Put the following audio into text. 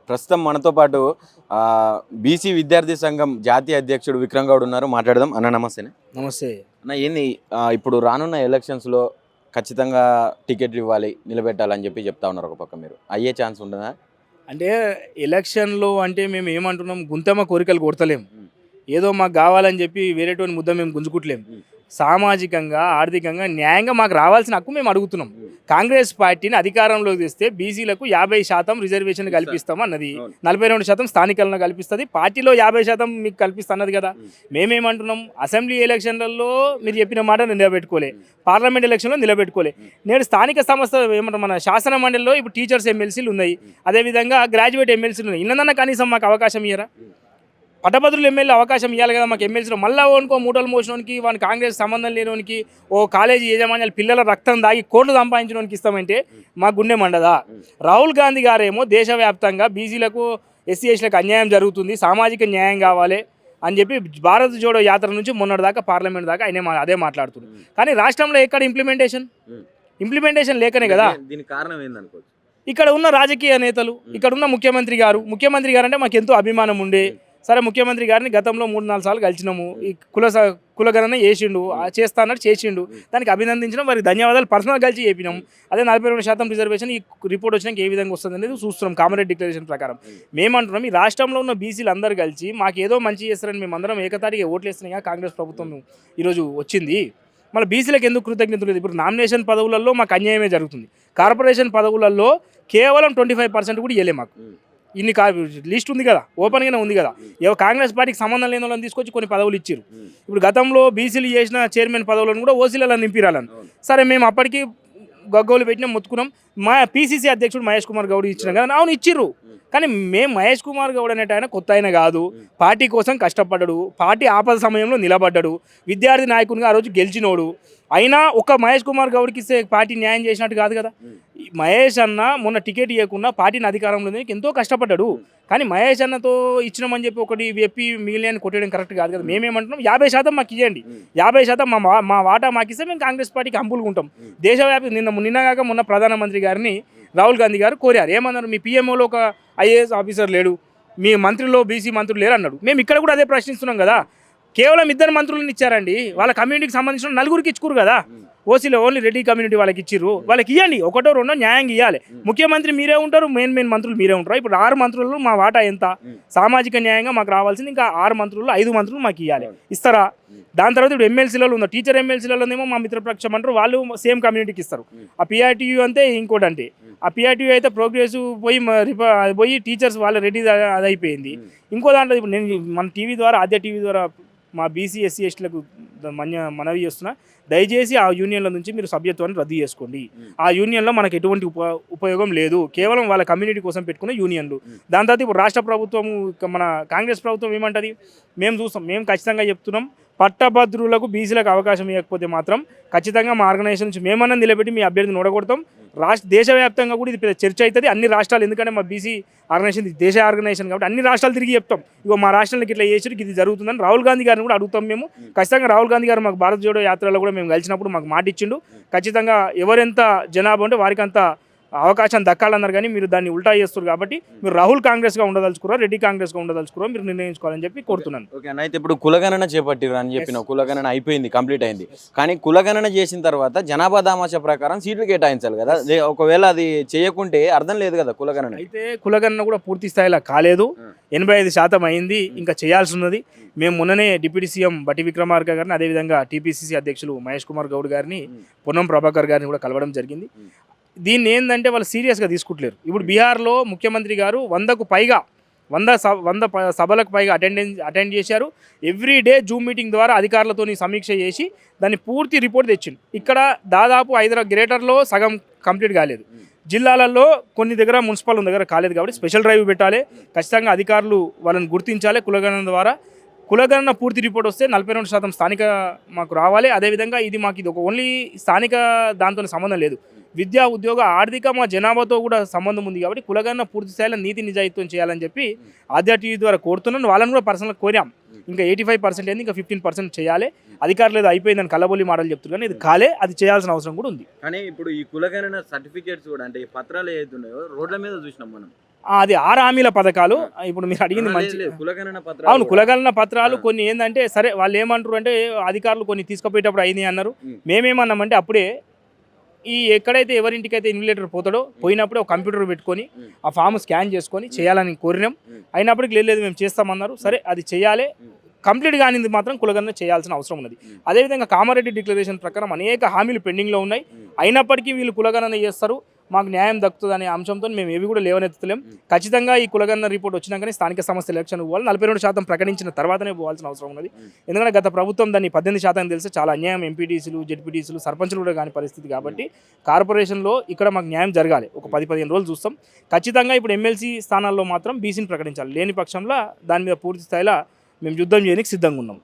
ప్రస్తుతం మనతో పాటు బీసీ విద్యార్థి సంఘం జాతీయ అధ్యక్షుడు విక్రమ్ గౌడ్ ఉన్నారు. మాట్లాడదాం. అన్న నమస్తేనే. నమస్తే అన్న ఏంది ఇప్పుడు రానున్న ఎలక్షన్స్లో ఖచ్చితంగా టికెట్లు ఇవ్వాలి, నిలబెట్టాలని చెప్తా ఉన్నారు. ఒక పక్క మీరు అయ్యే ఛాన్స్ ఉంటుందా? అంటే ఎలక్షన్లో అంటే మేము ఏమంటున్నాం, గుంతమ్మ కోరికలు కొడతలేం. ఏదో మాకు కావాలని చెప్పి వేరేటువంటి ముద్ద మేము గుంజుకుంటలేం. సామాజికంగా ఆర్థికంగా న్యాయంగా మాకు రావాల్సిన హక్కు మేము అడుగుతున్నాం. కాంగ్రెస్ పార్టీని అధికారంలోకి తెస్తే బీసీలకు 50% రిజర్వేషన్ కల్పిస్తాం అన్నది, 42% స్థానికలను కల్పిస్తుంది, పార్టీలో 50% మీకు కల్పిస్తున్నది కదా. మేమేమంటున్నాం, అసెంబ్లీ ఎలక్షన్లలో మీరు చెప్పిన మాట నిలబెట్టుకోలే, పార్లమెంట్ ఎలక్షన్లో నిలబెట్టుకోలే. నేడు స్థానిక సంస్థ ఏమంటారు, మన శాసన మండలిలో ఇప్పుడు టీచర్స్ ఎమ్మెల్సీలు ఉన్నాయి, అదేవిధంగా గ్రాడ్యుయేట్ ఎమ్మెల్సీలు ఉన్నాయి. ఇన్నదన్నా కనీసం మాకు అవకాశం ఇయ్యరా? పట్టభద్రులు ఎమ్మెల్యే అవకాశం ఇవ్వాలి కదా మాకు. ఎమ్మెల్సీలో మళ్ళీ ఓనుకో మూటలు మోసినోనికి, వాని కాంగ్రెస్ సంబంధం లేనివానికి, ఓ కాలేజీ యాజమాన్యాలు పిల్లల రక్తం దాగి కోట్లు సంపాదించడానికి ఇస్తామంటే మా గుండె మండదా? రాహుల్ గాంధీ గారేమో దేశవ్యాప్తంగా బీసీలకు ఎస్సీ ఎస్టీలకు అన్యాయం జరుగుతుంది, సామాజిక న్యాయం కావాలి అని చెప్పి భారత్ జోడో యాత్ర నుంచి మొన్నటి దాకా పార్లమెంట్ దాకా ఆయన అదే మాట్లాడుతున్నారు. కానీ రాష్ట్రంలో ఎక్కడ ఇంప్లిమెంటేషన్ లేకనే కదా. దీనికి కారణం ఏందనుకోవచ్చు? ఇక్కడ ఉన్న రాజకీయ నేతలు, ఇక్కడ ఉన్న ముఖ్యమంత్రి గారు అంటే మాకు ఎంతో అభిమానం ఉండే, సరే ముఖ్యమంత్రి గారిని గతంలో 3-4 సార్లు కలిసినాము. ఈ కులగణన చేసిండు, చేస్తా అన్నట్టు చేసిండు, దానికి అభినందించడం, వారికి ధన్యవాదాలు పర్సనల్ కలిసి చెప్పినాం. అదే 42% రిజర్వేషన్ ఈ రిపోర్ట్ వచ్చినాక ఏ విధంగా వస్తుంది అనేది చూస్తున్నాం. కామరేడ్ డిక్లరేషన్ ప్రకారం మేమంటున్నాం, ఈ రాష్ట్రంలో ఉన్న బీసీలు అందరూ కలిసి మాకు ఏదో మంచి చేస్తారని మేమందరం ఏకతాటిగా ఓట్లు వేస్తున్నాయి. కాంగ్రెస్ ప్రభుత్వం ఈరోజు వచ్చింది, మళ్ళీ బీసీలకు ఎందుకు కృతజ్ఞతలు లేదు? ఇప్పుడు నామినేషన్ పదవులలో మాకు అన్యాయమే జరుగుతుంది. కార్పొరేషన్ పదవులలో కేవలం 25% కూడా ఇవ్వలే మాకు. ఇన్ని లిస్ట్ ఉంది కదా, ఓపెన్గానే ఉంది కదా. కాంగ్రెస్ పార్టీకి సంబంధం లేని వాళ్ళని తీసుకొచ్చి కొన్ని పదవులు ఇచ్చారు. ఇప్పుడు గతంలో బీసీలు చేసిన చైర్మన్ పదవులను కూడా ఓసీలలో నింపిరాలని. సరే మేము అప్పటికి గగ్గోలు పెట్టినా మొత్తుకున్నాం. మా పీసీసీ అధ్యక్షుడు మహేష్ కుమార్ గౌడ్ ఇచ్చినాం కదా, అవును ఇచ్చిర్రు. కానీ మేము మహేష్ కుమార్ గౌడ్ అనేట ఆయన కొత్త ఆయన కాదు, పార్టీ కోసం కష్టపడ్డాడు, పార్టీ ఆపద సమయంలో నిలబడ్డాడు, విద్యార్థి నాయకునిగా ఆ రోజు గెలిచినోడు. అయినా ఒక మహేష్ కుమార్ గౌడ్కి ఇస్తే పార్టీ న్యాయం చేసినట్టు కాదు కదా. మహేష్ అన్న మొన్న టికెట్ ఇవ్వకుండా పార్టీని అధికారంలో ఎంతో కష్టపడ్డాడు. కానీ మహేష్ అన్నతో ఇచ్చినామని చెప్పి ఒకటి చెప్పి మిగిలిన కొట్టడం కరెక్ట్ కాదు కదా. మేమేమంటున్నాం, 50% మాకు ఇవ్వండి, 50% మా వాటా మాకు ఇస్తే మేము కాంగ్రెస్ పార్టీకి హంపులుగా ఉంటాం. దేశవ్యాప్తి నిన్నగాక మొన్న ప్రధానమంత్రి గారిని రాహుల్ గాంధీ గారు కోరారు. ఏమన్నారు, మీ పీఎంఓలో ఒక ఐఏఎస్ ఆఫీసర్ లేడు, మీ మంత్రిలో బీసీ మంత్రులు లేరు అన్నాడు. మేము ఇక్కడ కూడా అదే ప్రశ్నిస్తున్నాం కదా. కేవలం 2 మంత్రులను ఇచ్చారండి, వాళ్ళ కమ్యూనిటీకి సంబంధించిన 4 ఇచ్చుకోరు కదా. ఓసీలో ఓన్లీ రెడ్డి కమ్యూనిటీ వాళ్ళకి ఇచ్చిర్రు, వాళ్ళకి ఇవ్వండి, 1-2 న్యాయంగా ఇవ్వాలి. ముఖ్యమంత్రి మీరే ఉంటారు, మెయిన్ మంత్రులు మీరే ఉంటారు. ఇప్పుడు 6 మంత్రులు మా వాటా ఎంత? సామాజిక న్యాయంగా మాకు రావాల్సింది ఇంకా 6 మంత్రులు, 5 మంత్రులు మాకు ఇవ్వాలి. ఇస్తారా? దాని తర్వాత ఇప్పుడు ఎమ్మెల్సీలలో ఉన్న టీచర్ ఎమ్మెల్సీలలోనేమో మా మిత్రపక్షం అంటారు, వాళ్ళు సేమ్ కమ్యూనిటీకి ఇస్తారు. ఆ పిఆర్టీయూ అంతే, ఇంకోటి అంటే ఆ పిఆర్టీయూ అయితే ప్రోగ్రెసివ్ పోయి టీచర్స్ వాళ్ళ రెడ్డి అది అయిపోయింది. ఇంకో దాంట్లో ఇప్పుడు నేను మన టీవీ ద్వారా, ఆద్య టీవీ ద్వారా మా బీసీ ఎస్సీ ఎస్టీలకు మనవి చేస్తున్నా, దయచేసి ఆ యూనియన్ల నుంచి మీరు సభ్యత్వాన్ని రద్దు చేసుకోండి. ఆ యూనియన్లో మనకు ఎటువంటి ఉపయోగం లేదు, కేవలం వాళ్ళ కమ్యూనిటీ కోసం పెట్టుకున్న యూనియన్లు. దాని తర్వాత ఇప్పుడు రాష్ట్ర ప్రభుత్వం, మన కాంగ్రెస్ ప్రభుత్వం ఏమంటుంది, మేము చూస్తాం, మేము ఖచ్చితంగా చెప్తున్నాం, పట్టభద్రులకు బీసీలకు అవకాశం ఇవ్వకపోతే మాత్రం ఖచ్చితంగా మా ఆర్గనైజేషన్ నుంచి మేమన్నా నిలబెట్టి మీ అభ్యర్థిని ఓడగొడతాం. దేశవ్యాప్తంగా కూడా ఇది పెద్ద చర్చ అవుతుంది, అన్ని రాష్ట్రాలు. ఎందుకంటే మా బీసీ ఆర్గనైజేషన్ దేశ ఆర్గనైజేషన్ కాబట్టి అన్ని రాష్ట్రాలు తిరిగి చెప్తాం, ఇగో మా రాష్ట్రానికి ఇట్లా చేసి ఇది జరుగుతుందని రాహుల్ గాంధీ గారిని కూడా అడుగుతాం మేము. ఖచ్చితంగా రాహుల్ గాంధీ గారు మాకు భారత్ జోడో యాత్రలో కూడా మేము కలిసినప్పుడు మాకు మాట ఇచ్చిండు, ఖచ్చితంగా ఎవరెంత జనాభా ఉంటే వారికి అంత అవకాశం దక్కాలన్నారు. కానీ మీరు దాన్ని ఉల్టా చేస్తారు కాబట్టి మీరు రాహుల్ కాంగ్రెస్గా ఉండదలుచుకురా, రెడ్డి కాంగ్రెస్గా ఉండదలుచుకురా, మీరు నిర్ణయించుకోవాలని చెప్పి కోరుతున్నాను. ఓకే అన్న, అయితే ఇప్పుడు కులగణన చేపట్టిరు అని చెప్పిన, కులగణన అయిపోయింది, కంప్లీట్ అయింది. కానీ కులగణన చేసిన తర్వాత జనాభా దామాషా ప్రకారం సీట్లు కేటాయించాలి కదా. ఒకవేళ అది చేయకుంటే అర్థం లేదు కదా కులగణన. అయితే కులగణన కూడా పూర్తి స్థాయిలో కాలేదు, 85% అయింది, ఇంకా చేయాల్సి ఉన్నది. మేము మొన్ననే డిప్యూటీ సీఎం బట్టి విక్రమార్క గారిని, అదేవిధంగా టీపీసీసీ అధ్యక్షులు మహేష్ కుమార్ గౌడ్ గారిని, పొన్నం ప్రభాకర్ గారిని కూడా కలవడం జరిగింది. దీన్ని ఏంటంటే వాళ్ళు సీరియస్గా తీసుకుంటలేరు. ఇప్పుడు బీహార్లో ముఖ్యమంత్రి గారు 100 సభలకు పైగా అటెండ్ చేశారు. ఎవ్రీ డే జూమ్ మీటింగ్ ద్వారా అధికారులతో సమీక్ష చేసి దాన్ని పూర్తి రిపోర్ట్ తెచ్చిండు. ఇక్కడ దాదాపు గ్రేటర్లో సగం కంప్లీట్ కాలేదు, జిల్లాలలో కొన్ని దగ్గర మున్సిపల్ దగ్గర కాలేదు. కాబట్టి స్పెషల్ డ్రైవ్ పెట్టాలి, ఖచ్చితంగా అధికారులు వాళ్ళని గుర్తించాలి. కులగణన ద్వారా కులగణన పూర్తి రిపోర్ట్ వస్తే 42% స్థానిక మాకు రావాలి. అదేవిధంగా ఇది ఒక ఓన్లీ స్థానిక దాంతో సంబంధం లేదు, విద్యా ఉద్యోగ ఆర్థిక మా జనాభాతో కూడా సంబంధం ఉంది. కాబట్టి కులగణన పూర్తి స్థాయిలో నీతి నిజాయితీతో చేయాలని చెప్పి ఆద్య టీవీ ద్వారా కోరుతున్నాను. వాళ్ళని కూడా పర్సనల్గా కోరాం, ఇంకా 85% అయింది, ఇంకా 15% చేయాలి. అధికారులు ఏదో అయిపోయిందని కల్లబొల్లి మాటలు చెప్తున్నారు, కానీ ఇది కాలే, అది చేయాల్సిన అవసరం కూడా ఉంది. కానీ ఇప్పుడు ఈ కులగణన సర్టిఫికేట్స్ కూడా, అంటే ఈ పత్రాలు ఏదైతే ఉన్నాయో రోడ్ల మీద చూసినాం మనం, అది 6 హామీల పథకాలు ఇప్పుడు మీరు అడిగింది మంచి. కులగణన అవును, పత్రాలు కులగణన పత్రాలు కొన్ని ఏంటంటే సరే వాళ్ళు ఏమంటారు అంటే అధికారులు కొన్ని తీసుకుపోయేటప్పుడు అయింది అన్నారు. మేమేమన్నామంటే అప్పుడే ఈ ఎక్కడైతే ఎవరింటికైతే ఇన్విలేటర్ పోతాడో పోయినప్పుడే ఒక కంప్యూటర్ పెట్టుకొని ఆ ఫామ్ స్కాన్ చేసుకొని చేయాలని కోరినాం. అయినప్పటికీ లేదు మేము చేస్తామన్నారు. సరే అది చేయాలి, కంప్లీట్ కానిది మాత్రం కులగణన చేయాల్సిన అవసరం ఉన్నది. అదేవిధంగా కామారెడ్డి డిక్లరేషన్ ప్రకారం అనేక హామీలు పెండింగ్లో ఉన్నాయి. అయినప్పటికీ వీళ్ళు కులగణన చేస్తారు, మాకు న్యాయం దక్కుతుంది అనే అంశంతో మేము ఏవి కూడా లేవనెత్తలేం. ఖచ్చితంగా ఈ కులగణన రిపోర్ట్ వచ్చినాకనే స్థానిక సంస్థల ఎలక్షన్ పోవాలి. 42% ప్రకటించిన తర్వాతనే పోవాల్సిన అవసరం ఉన్నది. ఎందుకంటే గత ప్రభుత్వం దాన్ని 18% తెలిస్తే చాలా అన్యాయం. ఎంపీటీసీలు, జెడ్పీటీసీలు, సర్పంచులు కూడా కాని పరిస్థితి కాబట్టి కార్పొరేషన్లో ఇక్కడ మాకు న్యాయం జరగాలి. ఒక 10-15 రోజులు చూస్తాం. ఖచ్చితంగా ఇప్పుడు ఎమ్మెల్సీ స్థానాల్లో మాత్రం బీసీని ప్రకటించాలి. లేని పక్షంలో దాని మీద పూర్తి స్థాయిలో మేము యుద్ధం చేయడానికి సిద్ధంగా ఉన్నాం.